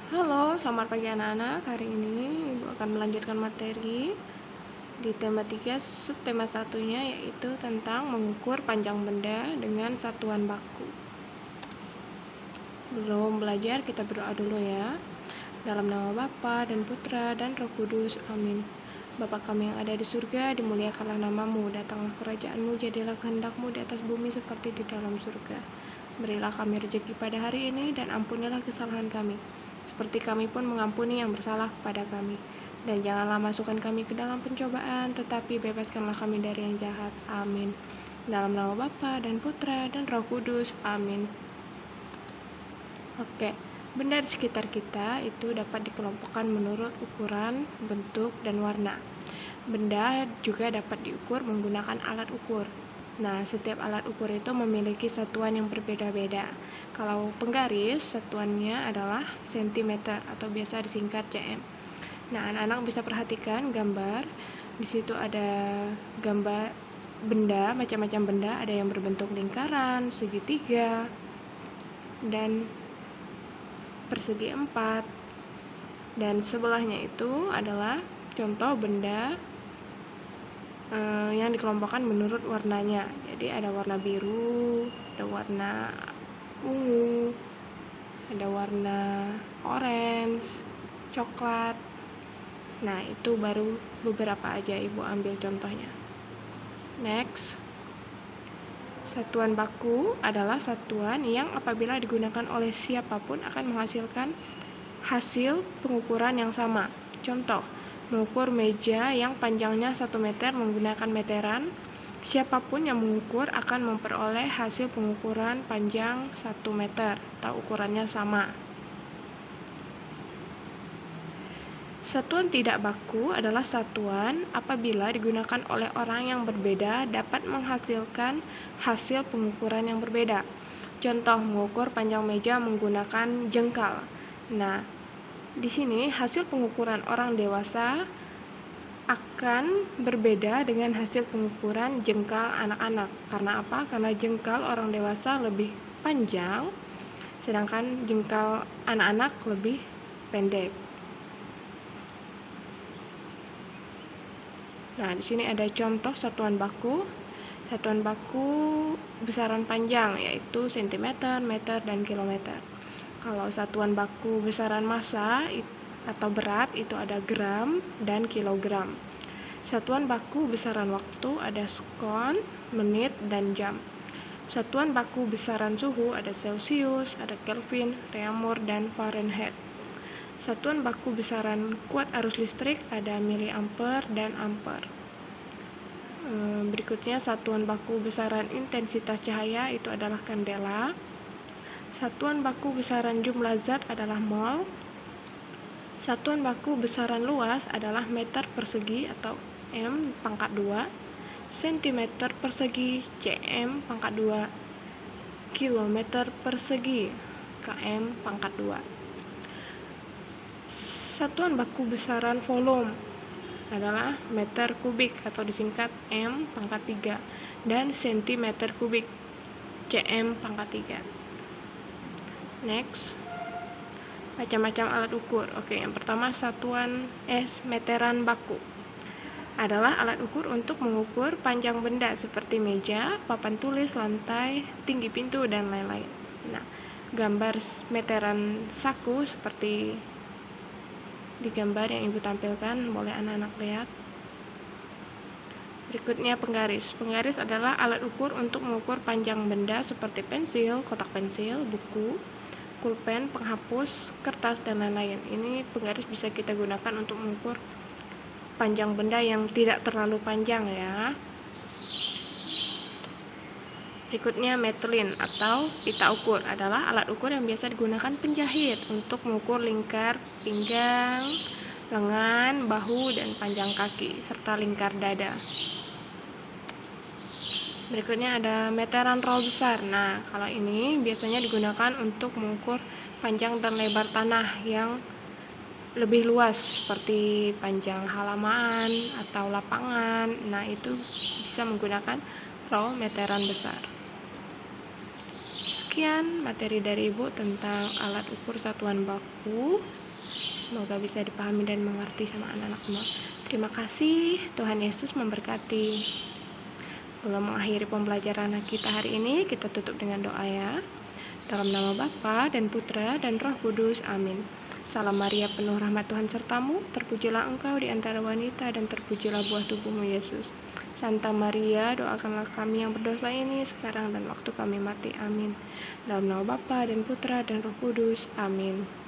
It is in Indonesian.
Halo, selamat pagi anak-anak. Hari ini Ibu akan melanjutkan materi di tema 3, subtema satunya yaitu tentang mengukur panjang benda dengan satuan baku. Belum belajar, kita berdoa dulu ya. Dalam nama Bapa dan Putra dan Roh Kudus, amin. Bapa kami yang ada di surga, dimuliakanlah namamu, datanglah kerajaanmu, jadilah kehendakmu di atas bumi seperti di dalam surga. Berilah kami rezeki pada hari ini, dan ampunilah kesalahan kami, seperti kami pun mengampuni yang bersalah kepada kami. Dan janganlah masukkan kami ke dalam pencobaan, tetapi bebaskanlah kami dari yang jahat. Amin. Dalam nama Bapa dan Putra dan Roh Kudus, amin. Oke, benda di sekitar kita itu dapat dikelompokkan menurut ukuran, bentuk, dan warna. Benda juga dapat diukur menggunakan alat ukur. Nah, setiap alat ukur itu memiliki satuan yang berbeda-beda. Kalau penggaris, satuannya adalah sentimeter atau biasa disingkat cm. Nah, anak-anak bisa perhatikan gambar. Di situ ada gambar benda, macam-macam benda, ada yang berbentuk lingkaran, segitiga, dan persegi 4. Dan sebelahnya itu adalah contoh benda yang dikelompokkan menurut warnanya. Jadi ada warna biru, ada warna ungu, ada warna orange, coklat. Nah, itu baru beberapa aja Ibu ambil contohnya. Next. Satuan baku adalah satuan yang apabila digunakan oleh siapapun akan menghasilkan hasil pengukuran yang sama. Contoh, mengukur meja yang panjangnya 1 meter menggunakan meteran, siapapun yang mengukur akan memperoleh hasil pengukuran panjang 1 meter atau ukurannya sama. Satuan tidak baku adalah satuan apabila digunakan oleh orang yang berbeda dapat menghasilkan hasil pengukuran yang berbeda. Contoh, mengukur panjang meja menggunakan jengkal. Nah, di sini hasil pengukuran orang dewasa akan berbeda dengan hasil pengukuran jengkal anak-anak. Karena apa? Karena jengkal orang dewasa lebih panjang, sedangkan jengkal anak-anak lebih pendek. Nah, di sini ada contoh satuan baku. Satuan baku besaran panjang yaitu sentimeter, meter, dan kilometer. Kalau satuan baku besaran massa atau berat itu ada gram dan kilogram. Satuan baku besaran waktu ada sekon, menit, dan jam. Satuan baku besaran suhu ada Celsius, ada Kelvin, Reaumur, dan Fahrenheit. Satuan baku besaran kuat arus listrik ada miliampere dan ampere. Berikutnya satuan baku besaran intensitas cahaya itu adalah kandela. Satuan baku besaran jumlah zat adalah mol. Satuan baku besaran luas adalah meter persegi atau M pangkat 2, sentimeter persegi cm pangkat 2, kilometer persegi km pangkat 2. Satuan baku besaran volume adalah meter kubik atau disingkat M pangkat 3 dan sentimeter kubik cm pangkat 3. Next. Macam-macam alat ukur. Oke, yang pertama meteran baku adalah alat ukur untuk mengukur panjang benda seperti meja, papan tulis, lantai, tinggi pintu, dan lain-lain. Nah, gambar meteran saku seperti di gambar yang Ibu tampilkan, boleh anak-anak lihat. Berikutnya penggaris. Penggaris adalah alat ukur untuk mengukur panjang benda seperti pensil, kotak pensil, buku, pulpen, penghapus, kertas, dan lain-lain. Ini penggaris bisa kita gunakan untuk mengukur panjang benda yang tidak terlalu panjang ya. Berikutnya metelin atau pita ukur adalah alat ukur yang biasa digunakan penjahit untuk mengukur lingkar pinggang, lengan, bahu, dan panjang kaki, serta lingkar dada. Berikutnya ada meteran roll besar. Nah, kalau ini biasanya digunakan untuk mengukur panjang dan lebar tanah yang lebih luas seperti panjang halaman atau lapangan. Nah, itu bisa menggunakan roll meteran besar. Sekian materi dari Ibu tentang alat ukur satuan baku. Semoga bisa dipahami dan mengerti sama anak-anak semua. Terima kasih, Tuhan Yesus memberkati. Belum mengakhiri pembelajaran kita hari ini, kita tutup dengan doa ya. Dalam nama Bapa dan Putra dan Roh Kudus, amin. Salam Maria, penuh rahmat Tuhan sertamu, terpujilah engkau di antara wanita dan terpujilah buah tubuhmu Yesus. Santa Maria, doakanlah kami yang berdosa ini sekarang dan waktu kami mati, amin. Dalam nama Bapa dan Putra dan Roh Kudus, amin.